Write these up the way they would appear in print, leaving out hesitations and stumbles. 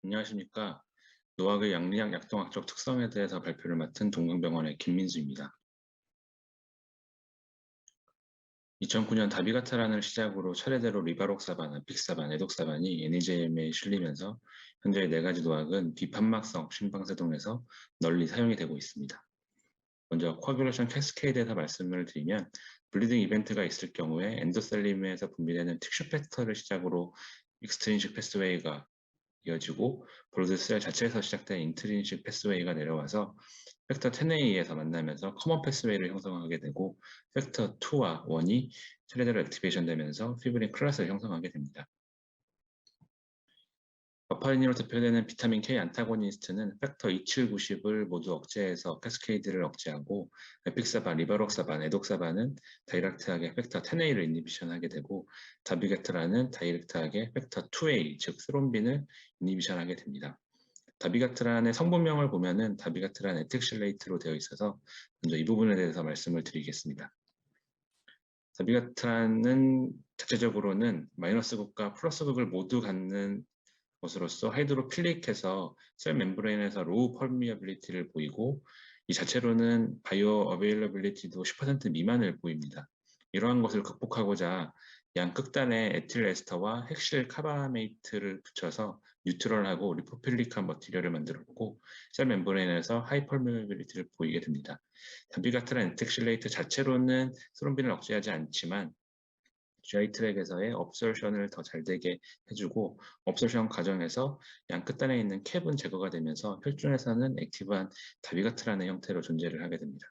안녕하십니까. 노학의 양리학 약동학적 특성에 대해서 발표를 맡은 동강병원의 김민수입니다. 2009년 다비가타란을 시작으로 차례대로 리바록사반, 아픽사반, 에독사반이 NEJM에 실리면서 현재 4가지 노학은 비판막성 심방세동에서 널리 사용이 되고 있습니다. 먼저 코아귤레이션 캐스케이드에서 말씀을 드리면 블리딩 이벤트가 있을 경우에 엔도셀림에서 분비되는 특슈 팩터를 시작으로 익스트린식 패스웨이가 이어지고 블러드셀 자체에서 시작된 인트린식 패스웨이가 내려와서 팩터 10A에서 만나면서 커먼 패스웨이를 형성하게 되고 팩터 2와 1이 차례대로 액티베이션 되면서 피브린 클래스를 형성하게 됩니다. 와파린으로 대표되는 비타민 K 안타고니스트는 팩터 27, 90을 모두 억제해서 캐스케이드를 억제하고 에픽사반, 리바록사반, 에독사반은 다이렉트하게 팩터 10A를 인히비션하게 되고 다비가트라는 다이렉트하게 팩터 2A, 즉 스론빈을 인히비션하게 됩니다. 다비가트란의 성분명을 보면은 다비가트란 에틱실레이트로 되어 있어서 먼저 이 부분에 대해서 말씀을 드리겠습니다. 다비가트란은 자체적으로는 마이너스 극과 플러스 극을 모두 갖는 것으로서 하이드로필릭해서 셀 멤브레인에서 로우 펄미어빌리티를 보이고 이 자체로는 바이오 어베일러빌리티도 10% 미만을 보입니다. 이러한 것을 극복하고자 양극단의 에틸 에스터와 핵실 카바메이트를 붙여서 뉴트럴하고 리포필릭한 머티리얼을 만들었고 셀 멤브레인에서 하이 펄미어빌리티를 보이게 됩니다. 다비가트란 엔텍실레이트 자체로는 스론빈을 억제하지 않지만 GI 트랙에서의 업솔션을 더 잘 되게 해주고 업솔션 과정에서 양 끝단에 있는 캡은 제거가 되면서 혈중에서는 액티브한 다비가트란의 형태로 존재를 하게 됩니다.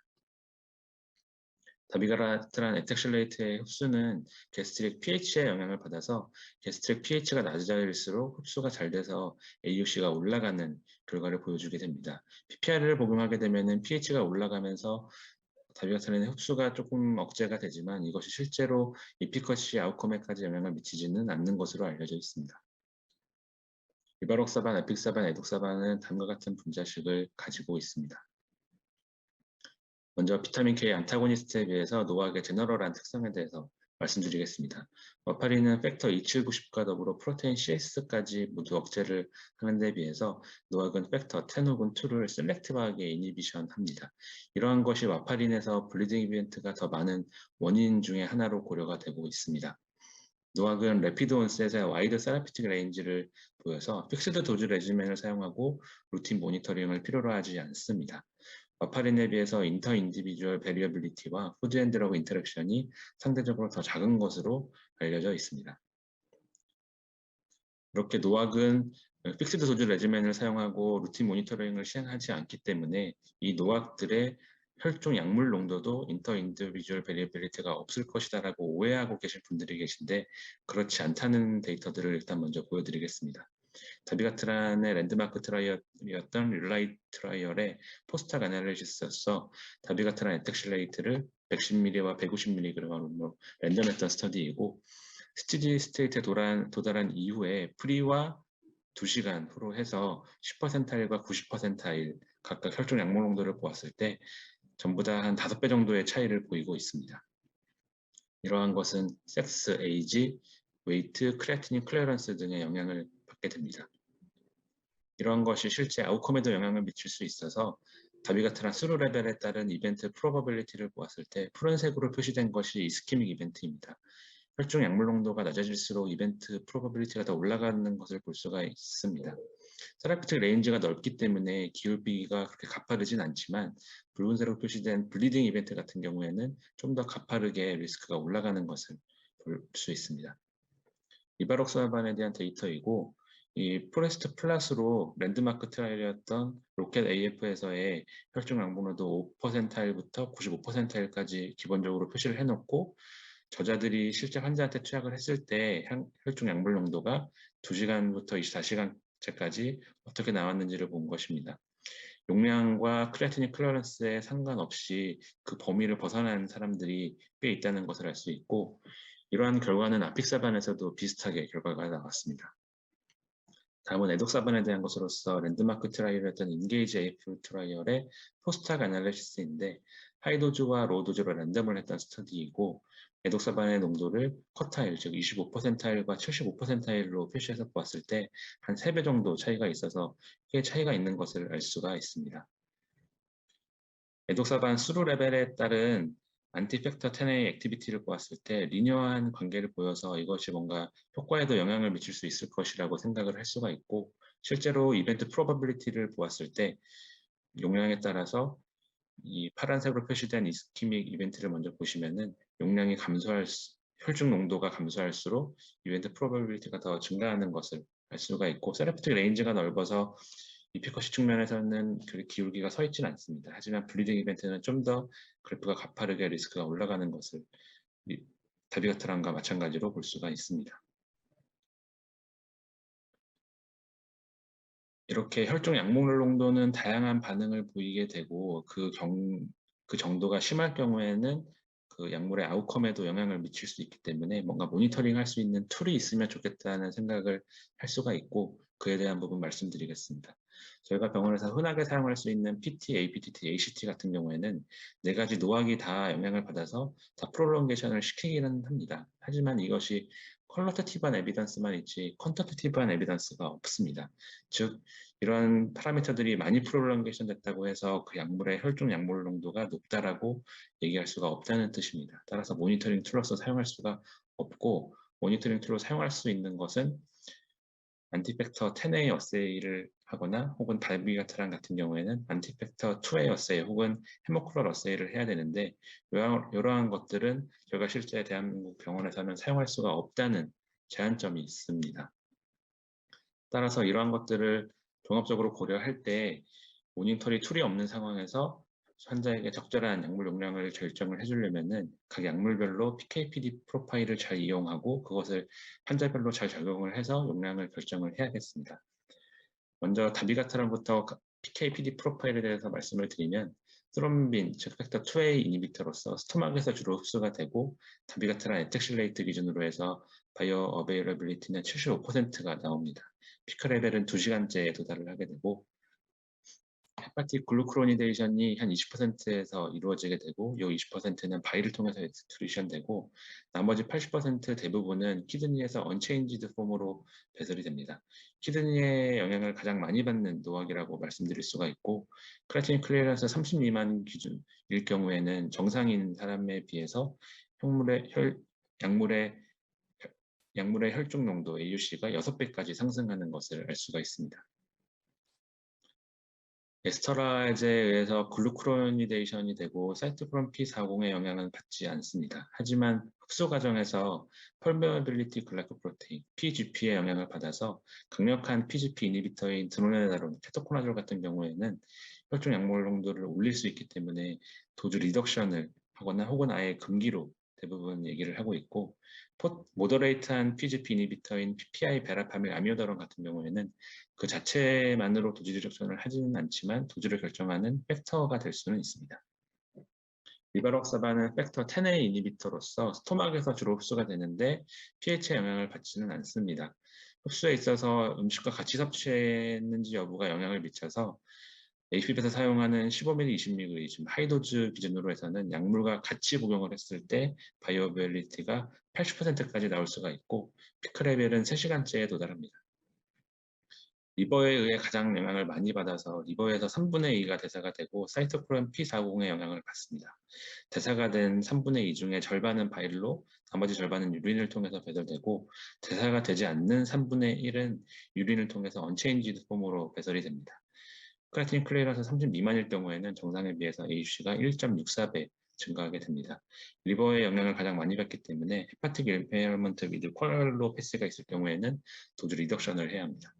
다비가트란 에텍실레이트의 흡수는 게스트릭 pH의 영향을 받아서 게스트릭 pH가 낮아질수록 흡수가 잘 돼서 AUC가 올라가는 결과를 보여주게 됩니다. PPR을 복용하게 되면 pH가 올라가면서 다비가트란의 흡수가 조금 억제가 되지만 이것이 실제로 이피커시 아웃컴에까지 영향을 미치지는 않는 것으로 알려져 있습니다. 리바록사반, 에픽사반, 에독사반은 다음과 같은 분자식을 가지고 있습니다. 먼저 비타민 K 안타고니스트에 비해서 노학의 제너럴한 특성에 대해서 말씀드리겠습니다. 와파린은 팩터 2790과 더불어 프로테인 CS까지 모두 억제를 하는 데 비해서 노학은 팩터 10 혹은 2를 셀렉티브하게 이니비션합니다. 이러한 것이 와파린에서 블리딩 이벤트가 더 많은 원인 중에 하나로 고려가 되고 있습니다. 노학은 래피드 온셋의 와이드 세라피틱 레인지를 보여서 픽스드 도즈 레지멘을 사용하고 루틴 모니터링을 필요로 하지 않습니다. 와파린에 비해서 인터 인디비주얼 베리어빌리티와 푸드 앤 드러그 인터랙션이 상대적으로 더 작은 것으로 알려져 있습니다. 이렇게 노학은 픽스드 도즈 레지멘을 사용하고 루틴 모니터링을 시행하지 않기 때문에 이 노학들의 혈중 약물 농도도 인터 인디비주얼 베리어빌리티가 없을 것이다라고 오해하고 계신 분들이 계신데 그렇지 않다는 데이터들을 일단 먼저 보여드리겠습니다. 다비가트란의 랜드마크 트라이얼이었던 릴라이 트라이얼의 포스트악 애널리시스에서 다비가트란 에텍실레이트를 110mg와 150mg으로 랜덤했던 스터디이고 스티디 스테이트에 도달한 이후에 프리와 2시간 후로 해서 10%일과 90%일 각각 혈중 약물 농도를 보았을 때 전부 다 한 5배 정도의 차이를 보이고 있습니다. 이러한 것은 섹스, 에이지, 웨이트, 크레아티닌 클리어런스 등의 영향을 받게 됩니다. 이러한 것이 실제 아웃컴에도 영향을 미칠 수 있어서 다비가트란 스루 레벨에 따른 이벤트 프로버빌리티를 보았을 때 푸른색으로 표시된 것이 이스케믹 이벤트입니다. 혈중 약물 농도가 낮아질수록 이벤트 프로버빌리티가 더 올라가는 것을 볼 수가 있습니다. 세라피틱 레인지가 넓기 때문에 기울기가 그렇게 가파르진 않지만 붉은색으로 표시된 블리딩 이벤트 같은 경우에는 좀 더 가파르게 리스크가 올라가는 것을 볼 수 있습니다. 리바록사반에 대한 데이터이고 이 포레스트 플러스로 랜드마크 트라이얼이었던 로켓 AF에서의 혈중 약물농도 5%일부터 95%일까지 기본적으로 표시를 해놓고 저자들이 실제 환자한테 투약을 했을 때 혈중 약물 농도가 2시간부터 24시간째까지 어떻게 나왔는지를 본 것입니다. 용량과 크레아티닌 클리어런스에 상관없이 그 범위를 벗어난 사람들이 꽤 있다는 것을 알 수 있고 이러한 결과는 아픽사반에서도 비슷하게 결과가 나왔습니다. 다음은 에독사반에 대한 것으로서 랜드마크 트라이얼이었던 인게이지 AF 트라이얼의 포스트학 애널리시스인데 하이도즈와 로우도즈로 랜덤을 했던 스터디이고 에독사반의 농도를 쿼타일, 즉 25%타일과 75%타일로 표시해서 보았을 때 한 3배 정도 차이가 있어서 꽤 차이가 있는 것을 알 수가 있습니다. 에독사반 수루 레벨에 따른 안티팩터 10의 액티비티를 보았을 때 리니어한 관계를 보여서 이것이 뭔가 효과에도 영향을 미칠 수 있을 것이라고 생각을 할 수가 있고 실제로 이벤트 프로바빌리티를 보았을 때 용량에 따라서 이 파란색으로 표시된 이스키믹 이벤트를 먼저 보시면은 용량이 혈중 농도가 감소할수록 이벤트 프로바빌리티가 더 증가하는 것을 알 수가 있고 세라피틱 레인지가 넓어서 이피커시 측면에서는 그리 기울기가 서 있지는 않습니다. 하지만 블리딩 이벤트는 좀 더 그래프가 가파르게 리스크가 올라가는 것을 다비가트랑과 마찬가지로 볼 수가 있습니다. 이렇게 혈중 약물 농도는 다양한 반응을 보이게 되고 그 정도가 심할 경우에는 그 약물의 아웃컴에도 영향을 미칠 수 있기 때문에 뭔가 모니터링 할 수 있는 툴이 있으면 좋겠다는 생각을 할 수가 있고 그에 대한 부분 말씀드리겠습니다. 저희가 병원에서 흔하게 사용할 수 있는 PT, APTT, ACT 같은 경우에는 4가지 노학이 다 영향을 받아서 다 프롤롱게이션을 시키기는 합니다. 하지만 이것이 퀄러테티브한 에비던스만 있지 퀀터테티브한 에비던스가 없습니다. 즉 이런 파라미터들이 많이 프롤롱게이션 됐다고 해서 그 약물의 혈중 약물 농도가 높다라고 얘기할 수가 없다는 뜻입니다. 따라서 모니터링 툴로서 사용할 수가 없고 모니터링 툴로 사용할 수 있는 것은 안티팩터 10의 어세이를 하거나 혹은 달비가트랑 같은 경우에는 안티팩터 2의 어세이 혹은 헤모클롤 어세이를 해야 되는데 이러한 것들은 저희가 실제 대한민국 병원에서는 사용할 수가 없다는 제한점이 있습니다. 따라서 이러한 것들을 종합적으로 고려할 때 모니터링 툴이 없는 상황에서 환자에게 적절한 약물 용량을 결정을 해주려면은 각 약물별로 PK/PD 프로파일을 잘 이용하고 그것을 환자별로 잘 적용을 해서 용량을 결정을 해야겠습니다. 먼저 다비가트랑부터 PK/PD 프로파일에 대해서 말씀을 드리면 스트롬빈, 즉 팩터 2A 이니비터로서 스토막에서 주로 흡수가 되고 다비가트랑 에텍실레이트 기준으로 해서 바이오 어베일러빌리티는 75%가 나옵니다. 피크 레벨은 2시간째에 도달을 하게 되고 헤파틱 글루크로니데이션이 한 20%에서 이루어지게 되고 이 20%는 바이를 통해서 엑스트루션 되고 나머지 80% 대부분은 키드니에서 언체인지드 폼으로 배설이 됩니다. 키드니의 영향을 가장 많이 받는 노학이라고 말씀드릴 수가 있고 크레아틴 클리어런스 30 미만 기준일 경우에는 정상인 사람에 비해서 약물의 혈중 농도 AUC가 6배까지 상승하는 것을 알 수가 있습니다. 에스터라제에 의해서 글루크로니데이션이 되고 사이토크롬 P40의 영향은 받지 않습니다. 하지만 흡수 과정에서 펄메어빌리티 글라이코프로테인 PGP의 영향을 받아서 강력한 PGP 이니비터인 드노네다론, 케토코나졸 같은 경우에는 혈중 약물 농도를 올릴 수 있기 때문에 도주 리덕션을 하거나 혹은 아예 금기로 대부분 얘기를 하고 있고 모더레이트한 PGP 이니비터인 PPI 베라파밀 아미오다론 같은 경우에는 그 자체만으로 도주 리덕션을 하지는 않지만 도주를 결정하는 팩터가 될 수는 있습니다. 리바록사반은 팩터 10의 이니비터로서 스토막에서 주로 흡수가 되는데 pH에 영향을 받지는 않습니다. 흡수에 있어서 음식과 같이 섭취했는지 여부가 영향을 미쳐서 HP에서 사용하는 15mg, 20mg 하이도즈 기준으로 해서는 약물과 같이 복용을 했을 때 바이오빌리티가 80%까지 나올 수가 있고 피크 레벨은 3시간째에 도달합니다. 리버에 의해 가장 영향을 많이 받아서 리버에서 3분의 2가 대사가 되고 사이토크롬 P40의 영향을 받습니다. 대사가 된 3분의 2 중에 절반은 바일로 나머지 절반은 유린을 통해서 배설되고 대사가 되지 않는 3분의 1은 유린을 통해서 언체인지드 폼으로 배설이 됩니다. 크레아틴 클리어런스 30 미만일 경우에는 정상에 비해서 AUC가 1.64배 증가하게 됩니다. 리버의 영향을 가장 많이 받기 때문에 헤파틱 임페어먼트 미드 퀄로패스가 있을 경우에는 도주 리덕션을 해야 합니다.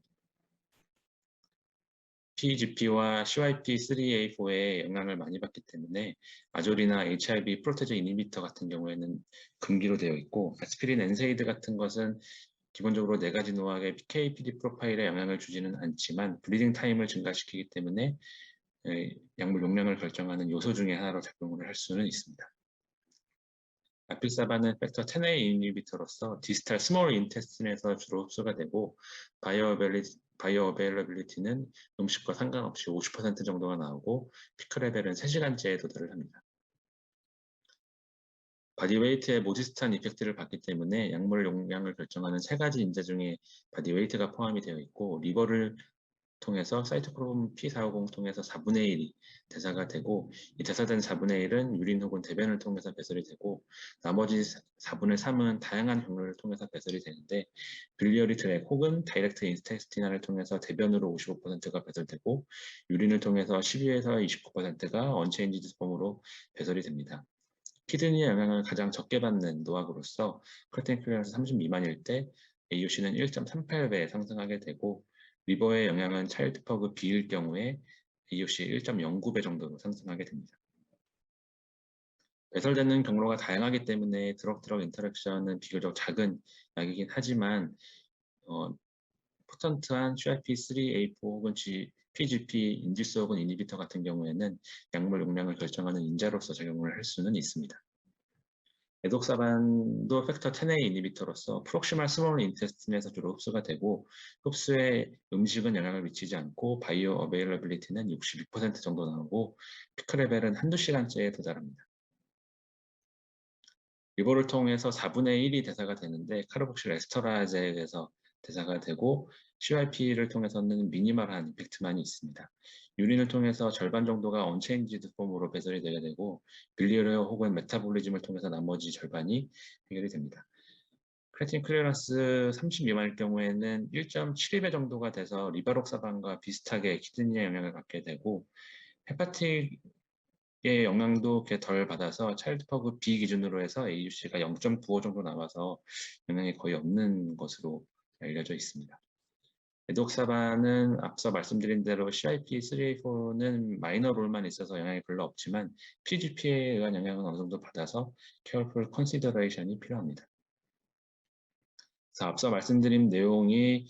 PGP와 CYP3A4의 영향을 많이 받기 때문에 아졸이나 HIV 프로테즈 이니비터 같은 경우에는 금기로 되어 있고 아스피린 엔세이드 같은 것은 기본적으로 4가지 노학의 PK/PD 프로파일에 영향을 주지는 않지만 블리딩 타임을 증가시키기 때문에 약물 용량을 결정하는 요소 중에 하나로 작용을 할 수는 있습니다. 아필사반은 팩터 10의 이니비터로서 디스탈 스몰 인테스틴에서 주로 흡수가 되고 바이오 어베일러빌리티는 음식과 상관없이 50% 정도가 나오고 피크 레벨은 3시간째에 도달을 합니다. 바디웨이트의 모지스탄 이펙트를 받기 때문에 약물 용량을 결정하는 3가지 인자 중에 바디웨이트가 포함이 되어 있고, 리버를 통해서 사이토크롬 P450 통해서 4분의 1이 대사가 되고, 이 대사된 4분의 1은 유린 혹은 대변을 통해서 배설이 되고, 나머지 4분의 3은 다양한 경로를 통해서 배설이 되는데, 빌리어리 트랙 혹은 다이렉트 인스테스티나를 통해서 대변으로 55%가 배설되고, 유린을 통해서 12에서 29%가 언체인지드 폼으로 배설이 됩니다. 키드니의 영향을 가장 적게 받는 노악으로서 크레아틴 클리어런스 30 미만일 때 AUC는 1.38배 상승하게 되고, 리버의 영향은 차일드 퍼그 B일 경우에 AUC 1.09배 정도로 상승하게 됩니다. 배설되는 경로가 다양하기 때문에 드럭 인터랙션은 비교적 작은 약이긴 하지만 포턴트한 CYP3A4 혹은 PGP 인지스 혹은 이니비터 같은 경우에는 약물 용량을 결정하는 인자로서 작용을 할 수는 있습니다. 에독사반도 팩터 10A 이니비터로서 프록시말 스몰 인테스틴에서 주로 흡수가 되고, 흡수에 음식은 영향을 미치지 않고 바이오 어베일러빌리티는 62% 정도 나오고 피크 레벨은 한두 시간째에 도달합니다. 리버를 통해서 4분의 1이 대사가 되는데 카르복실 에스터라제에서 대사가 되고, CYP를 통해서는 미니멀한 이펙트만이 있습니다. 유린을 통해서 절반 정도가 언체인지드 폼으로 배설이 되게 되고, 빌리어리 혹은 메타볼리즘을 통해서 나머지 절반이 해결이 됩니다. 크레아틴 클리어런스 30 미만일 경우에는 1.72배 정도가 돼서 리바록사반과 비슷하게 키드니에 영향을 받게 되고, 헤파틱의 영향도 덜 받아서 차일드 퍼그 B 기준으로 해서 AUC가 0.95 정도 나와서 영향이 거의 없는 것으로 알려져 있습니다. 에독사반은 앞서 말씀드린 대로 CYP3A4는 마이너 롤만 있어서 영향이 별로 없지만 PGP에 의한 영향은 어느 정도 받아서 careful consideration이 필요합니다. 그래서 앞서 말씀드린 내용이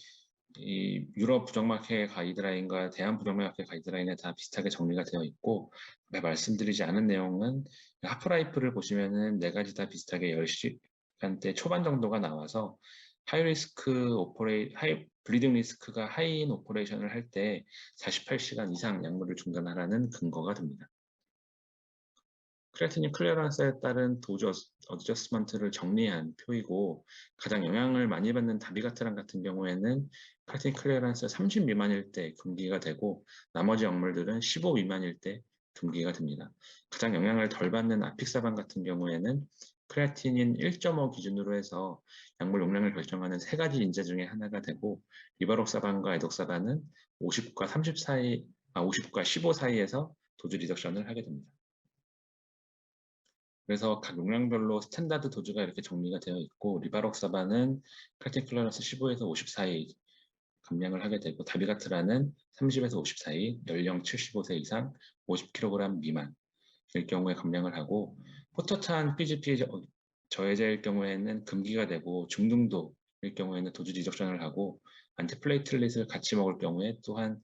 이 유럽 부정마켓 가이드라인과 대한 부정마켓 가이드라인에 다 비슷하게 정리가 되어 있고, 말씀드리지 않은 내용은 하프라이프를 보시면은 4가지 다 비슷하게 10시간대 초반 정도가 나와서 블리딩 리스크가 하이인 오퍼레이션을 할 때 48시간 이상 약물을 중단하라는 근거가 됩니다. 크레아틴인 클리어런스에 따른 도즈 어저스먼트를 정리한 표이고, 가장 영향을 많이 받는 다비가트란 같은 경우에는 크레아틴 클리어런스 30 미만일 때 금기가 되고, 나머지 약물들은 15 미만일 때 금기가 됩니다. 가장 영향을 덜 받는 아픽사반 같은 경우에는 크레아틴인 1.5 기준으로 해서 약물 용량을 결정하는 3가지 인자 중에 하나가 되고, 리바록사반과 에독사반은 50과 30 사이, 50과 15 사이에서 도즈 리덕션을 하게 됩니다. 그래서 각 용량별로 스탠다드 도즈가 이렇게 정리가 되어 있고, 리바록사반은 크레아틴 클리어런스 15에서 50 사이 감량을 하게 되고, 다비가트라는 30에서 50 사이, 연령 75세 이상, 50kg 미만일 경우에 감량을 하고, 포터탄 PGP 저해제일 경우에는 금기가 되고, 중등도일 경우에는 도즈 리덕션을 하고, 안티플레이틀릿을 같이 먹을 경우에 또한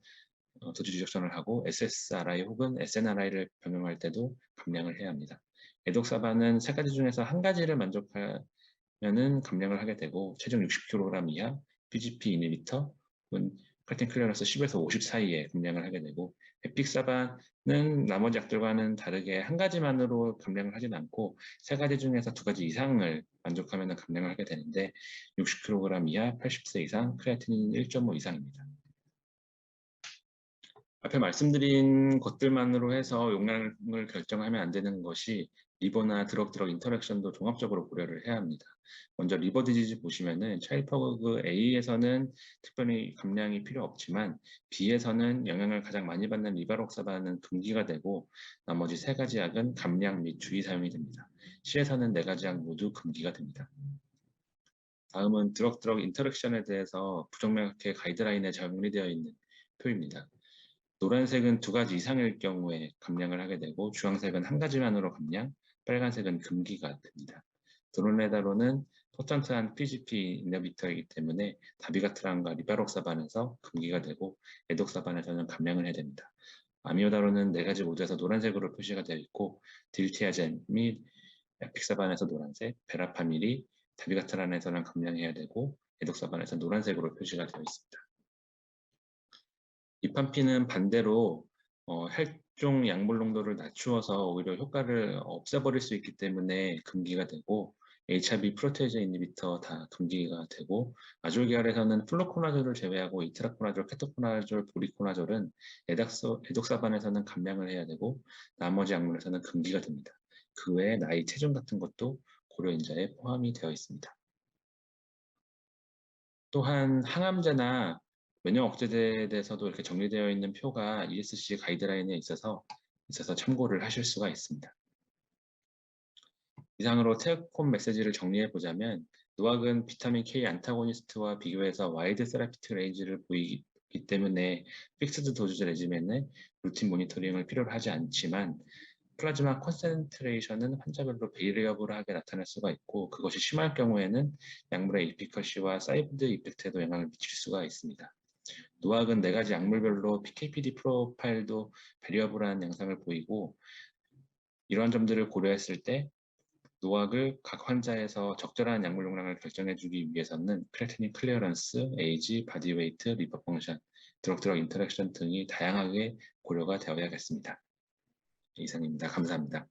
도주 리덕션을 하고, SSRI 혹은 SNRI를 병용할 때도 감량을 해야 합니다. 에독사반은 3가지 중에서 한 가지를 만족하면은 감량을 하게 되고, 체중 60kg 이하, PGP 이니비터 혹은 크레아틴 클리어런스 10에서 50 사이에 감량을 하게 되고, 에픽사반은 나머지 약들과는 다르게 한 가지만으로 감량을 하진 않고 3가지 중에서 2가지 이상을 만족하면 감량을 하게 되는데, 60kg 이하, 80세 이상, 크레아틴인 1.5 이상입니다. 앞에 말씀드린 것들만으로 해서 용량을 결정하면 안 되는 것이 리버나 드럭 인터랙션도 종합적으로 고려를 해야 합니다. 먼저 리버 디지즈 보시면은 차일퍼그 A에서는 특별히 감량이 필요 없지만 B에서는 영향을 가장 많이 받는 리바록사반은 금기가 되고, 나머지 3가지 약은 감량 및 주의 사용이 됩니다. C에서는 4가지 약 모두 금기가 됩니다. 다음은 드럭 인터랙션에 대해서 부정맥의 가이드라인에 정리되어 있는 표입니다. 노란색은 2가지 이상일 경우에 감량을 하게 되고, 주황색은 한 가지만으로 감량, 빨간색은 금기가 됩니다. 드론레다로는 포턴트한 PGP 이너비터이기 때문에 다비가트란과 리바록사반에서 금기가 되고, 에독사반에서는 감량을 해야 됩니다. 아미오다로는 4가지 모두에서 노란색으로 표시가 되어 있고, 딜티아젠 및 에픽사반에서 노란색, 베라파밀이 다비가트란에서는 감량해야 되고, 에독사반에서 노란색으로 표시가 되어 있습니다. 리판피는 반대로 혈중 약물 농도를 낮추어서 오히려 효과를 없애버릴 수 있기 때문에 금기가 되고, HIV 프로테이즈 인히비터 다 금기가 되고, 아졸 계열에서는 플로코나졸을 제외하고 이트라코나졸, 케토코나졸, 보리코나졸은 에독사반에서는 감량을 해야 되고, 나머지 약물에서는 금기가 됩니다. 그 외에 나이, 체중 같은 것도 고려인자에 포함이 되어 있습니다. 또한 항암제나 면역 억제제에 대해서도 이렇게 정리되어 있는 표가 ESC 가이드라인에 있어서 참고를 하실 수가 있습니다. 이상으로 테이크홈 메시지를 정리해 보자면, 노악은 비타민 K 안타고니스트와 비교해서 와이드 세라피틱 레인지를 보이기 때문에 픽스드 도즈 레지멘에 루틴 모니터링을 필요로 하지 않지만, 플라즈마 콘센트레이션은 환자별로 베리어블하게 나타날 수가 있고, 그것이 심할 경우에는 약물의 이피커시와 사이드 이펙트에도 영향을 미칠 수가 있습니다. 노악은 4가지 약물별로 PK/PD 프로파일도 베리어블한 양상을 보이고, 이러한 점들을 고려했을 때 노악을 각 환자에서 적절한 약물 용량을 결정해주기 위해서는 크레아티닌 클리어런스, 에이지, 바디웨이트, 리버 펑션, 드럭 인터랙션 등이 다양하게 고려가 되어야겠습니다. 이상입니다. 감사합니다.